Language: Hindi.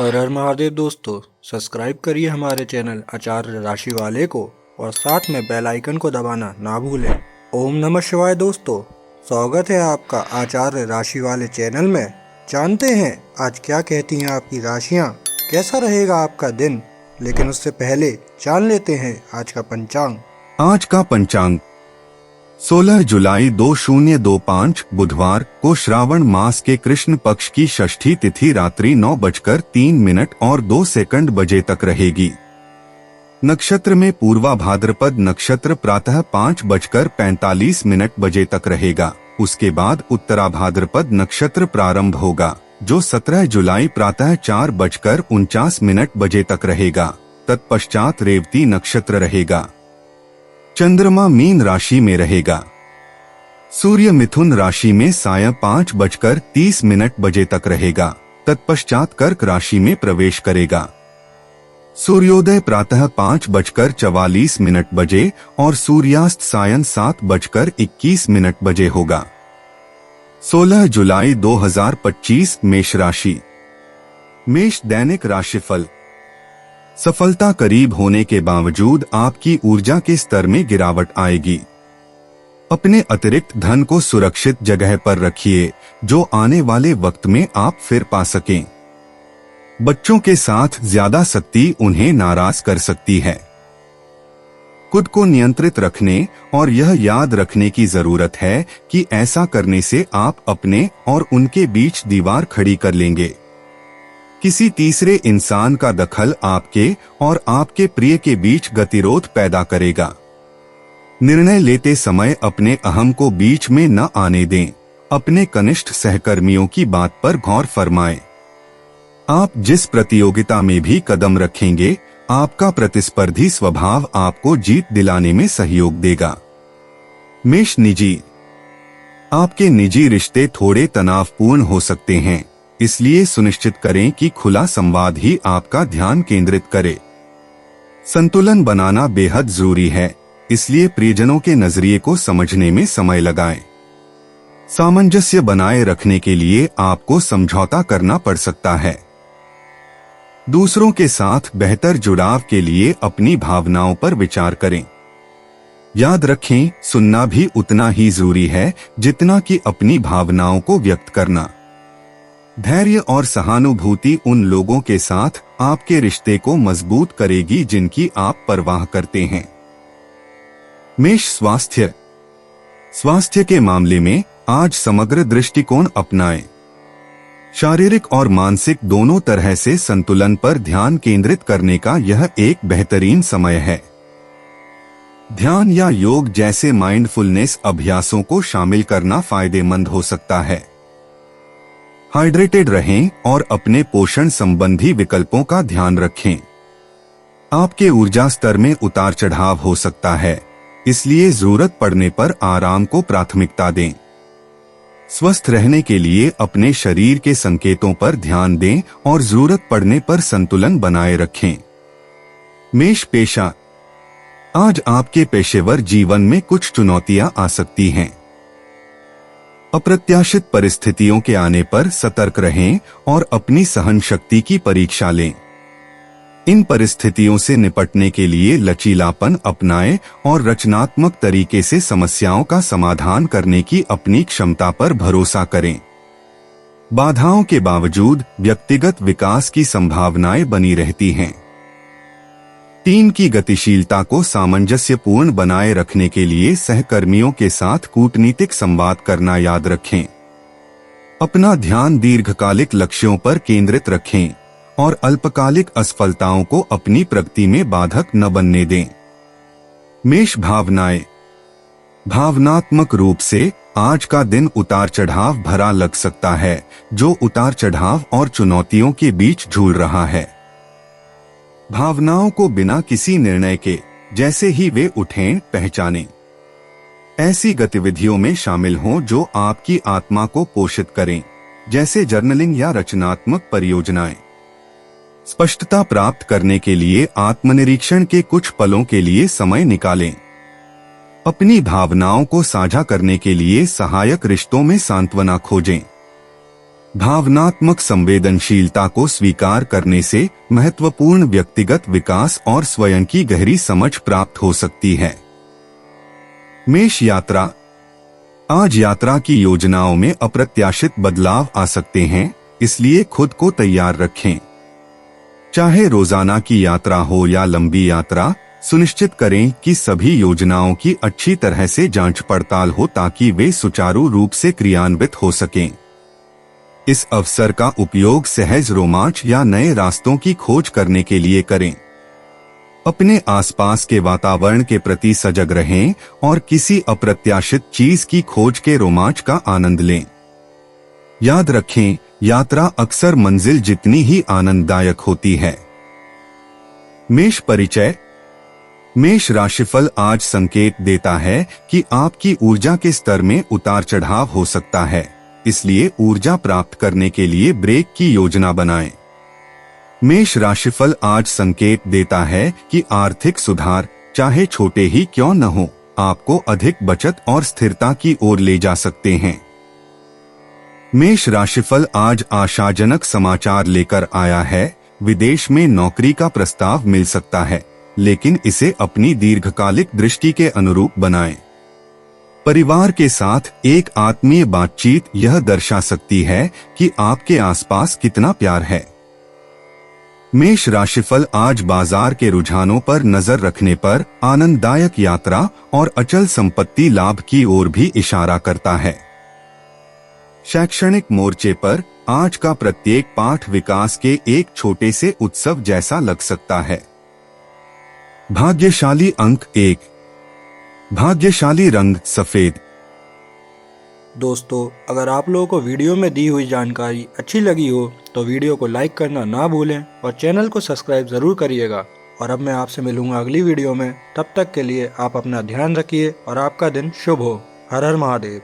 हर हर महादेव दोस्तों। सब्सक्राइब करिए हमारे चैनल आचार्य राशि वाले को और साथ में बेल आइकन को दबाना ना भूलें। ओम नमः शिवाय दोस्तों, स्वागत है आपका आचार्य राशि वाले चैनल में। जानते हैं आज क्या कहती हैं आपकी राशियां, कैसा रहेगा आपका दिन। लेकिन उससे पहले जान लेते हैं आज का पंचांग। आज का पंचांग 16 जुलाई 2025 बुधवार को श्रावण मास के कृष्ण पक्ष की षष्ठी तिथि रात्रि 9:03 और 2 सेकंड बजे तक रहेगी। नक्षत्र में पूर्वा भाद्रपद नक्षत्र प्रातः 5:45 बजे तक रहेगा। उसके बाद उत्तरा भाद्रपद नक्षत्र प्रारंभ होगा जो 17 जुलाई प्रातः 4:49 बजे तक रहेगा। तत्पश्चात रेवती नक्षत्र रहेगा। चंद्रमा मीन राशि में रहेगा। सूर्य मिथुन राशि में सायं 5:30 बजे तक रहेगा। तत्पश्चात कर्क राशि में प्रवेश करेगा। सूर्योदय प्रातः 5:44 बजे और सूर्यास्त सायं 7:21 बजे होगा। 16 जुलाई 2025 मेष राशि। मेष दैनिक राशिफल। सफलता करीब होने के बावजूद आपकी ऊर्जा के स्तर में गिरावट आएगी। अपने अतिरिक्त धन को सुरक्षित जगह पर रखिए जो आने वाले वक्त में आप फिर पा सकें। बच्चों के साथ ज्यादा सख्ती उन्हें नाराज कर सकती है। खुद को नियंत्रित रखने और यह याद रखने की जरूरत है कि ऐसा करने से आप अपने और उनके बीच दीवार खड़ी कर लेंगे। किसी तीसरे इंसान का दखल आपके और आपके प्रिय के बीच गतिरोध पैदा करेगा। निर्णय लेते समय अपने अहम को बीच में न आने दें। अपने कनिष्ठ सहकर्मियों की बात पर गौर फरमाएं। आप जिस प्रतियोगिता में भी कदम रखेंगे, आपका प्रतिस्पर्धी स्वभाव आपको जीत दिलाने में सहयोग देगा। मेष निजी। आपके निजी रिश्ते थोड़े तनावपूर्ण हो सकते हैं, इसलिए सुनिश्चित करें कि खुला संवाद ही आपका ध्यान केंद्रित करे। संतुलन बनाना बेहद जरूरी है, इसलिए प्रियजनों के नजरिए को समझने में समय लगाएं। सामंजस्य बनाए रखने के लिए आपको समझौता करना पड़ सकता है। दूसरों के साथ बेहतर जुड़ाव के लिए अपनी भावनाओं पर विचार करें। याद रखें, सुनना भी उतना ही जरूरी है जितना कि अपनी भावनाओं को व्यक्त करना। धैर्य और सहानुभूति उन लोगों के साथ आपके रिश्ते को मजबूत करेगी जिनकी आप परवाह करते हैं। मेष स्वास्थ्य। स्वास्थ्य के मामले में आज समग्र दृष्टिकोण अपनाएं। शारीरिक और मानसिक दोनों तरह से संतुलन पर ध्यान केंद्रित करने का यह एक बेहतरीन समय है। ध्यान या योग जैसे माइंडफुलनेस अभ्यासों को शामिल करना फायदेमंद हो सकता है। हाइड्रेटेड रहें और अपने पोषण संबंधी विकल्पों का ध्यान रखें। आपके ऊर्जा स्तर में उतार चढ़ाव हो सकता है, इसलिए जरूरत पड़ने पर आराम को प्राथमिकता दें। स्वस्थ रहने के लिए अपने शरीर के संकेतों पर ध्यान दें और जरूरत पड़ने पर संतुलन बनाए रखें। मेष पेशा। आज आपके पेशेवर जीवन में कुछ चुनौतियां आ सकती हैं। अप्रत्याशित परिस्थितियों के आने पर सतर्क रहें और अपनी सहन शक्ति की परीक्षा लें। इन परिस्थितियों से निपटने के लिए लचीलापन अपनाएं और रचनात्मक तरीके से समस्याओं का समाधान करने की अपनी क्षमता पर भरोसा करें। बाधाओं के बावजूद व्यक्तिगत विकास की संभावनाएं बनी रहती हैं। टीम की गतिशीलता को सामंजस्यपूर्ण बनाए रखने के लिए सहकर्मियों के साथ कूटनीतिक संवाद करना याद रखें। अपना ध्यान दीर्घकालिक लक्ष्यों पर केंद्रित रखें और अल्पकालिक असफलताओं को अपनी प्रगति में बाधक न बनने दें। मेष भावनाएं। भावनात्मक रूप से आज का दिन उतार चढ़ाव भरा लग सकता है, जो उतार चढ़ाव और चुनौतियों के बीच झूल रहा है। भावनाओं को बिना किसी निर्णय के जैसे ही वे उठें पहचानें। ऐसी गतिविधियों में शामिल हों जो आपकी आत्मा को पोषित करें, जैसे जर्नलिंग या रचनात्मक परियोजनाएं। स्पष्टता प्राप्त करने के लिए आत्मनिरीक्षण के कुछ पलों के लिए समय निकालें। अपनी भावनाओं को साझा करने के लिए सहायक रिश्तों में सांत्वना खोजें। भावनात्मक संवेदनशीलता को स्वीकार करने से महत्वपूर्ण व्यक्तिगत विकास और स्वयं की गहरी समझ प्राप्त हो सकती है। मेष यात्रा। आज यात्रा की योजनाओं में अप्रत्याशित बदलाव आ सकते हैं, इसलिए खुद को तैयार रखें। चाहे रोजाना की यात्रा हो या लंबी यात्रा, सुनिश्चित करें कि सभी योजनाओं की अच्छी तरह से जांच पड़ताल हो ताकि वे सुचारू रूप से क्रियान्वित हो सकें। इस अवसर का उपयोग सहज रोमांच या नए रास्तों की खोज करने के लिए करें। अपने आसपास के वातावरण के प्रति सजग रहें और किसी अप्रत्याशित चीज की खोज के रोमांच का आनंद लें। याद रखें, यात्रा अक्सर मंजिल जितनी ही आनंददायक होती है। मेष परिचय। मेष राशिफल आज संकेत देता है कि आपकी ऊर्जा के स्तर में उतार चढ़ाव हो सकता है, इसलिए ऊर्जा प्राप्त करने के लिए ब्रेक की योजना बनाएं। मेष राशिफल आज संकेत देता है कि आर्थिक सुधार, चाहे छोटे ही क्यों न हो, आपको अधिक बचत और स्थिरता की ओर ले जा सकते हैं। मेष राशिफल आज आशाजनक समाचार लेकर आया है। विदेश में नौकरी का प्रस्ताव मिल सकता है, लेकिन इसे अपनी दीर्घकालिक दृष्टि के अनुरूप बनाएं। परिवार के साथ एक आत्मीय बातचीत यह दर्शा सकती है कि आपके आसपास कितना प्यार है। मेष राशिफल आज बाजार के रुझानों पर नजर रखने पर आनंददायक यात्रा और अचल संपत्ति लाभ की ओर भी इशारा करता है। शैक्षणिक मोर्चे पर आज का प्रत्येक पाठ विकास के एक छोटे से उत्सव जैसा लग सकता है। भाग्यशाली अंक 1। भाग्यशाली रंग सफेद। दोस्तों, अगर आप लोगों को वीडियो में दी हुई जानकारी अच्छी लगी हो तो वीडियो को लाइक करना ना भूलें और चैनल को सब्सक्राइब जरूर करिएगा। और अब मैं आपसे मिलूंगा अगली वीडियो में। तब तक के लिए आप अपना ध्यान रखिए और आपका दिन शुभ हो। हर हर महादेव।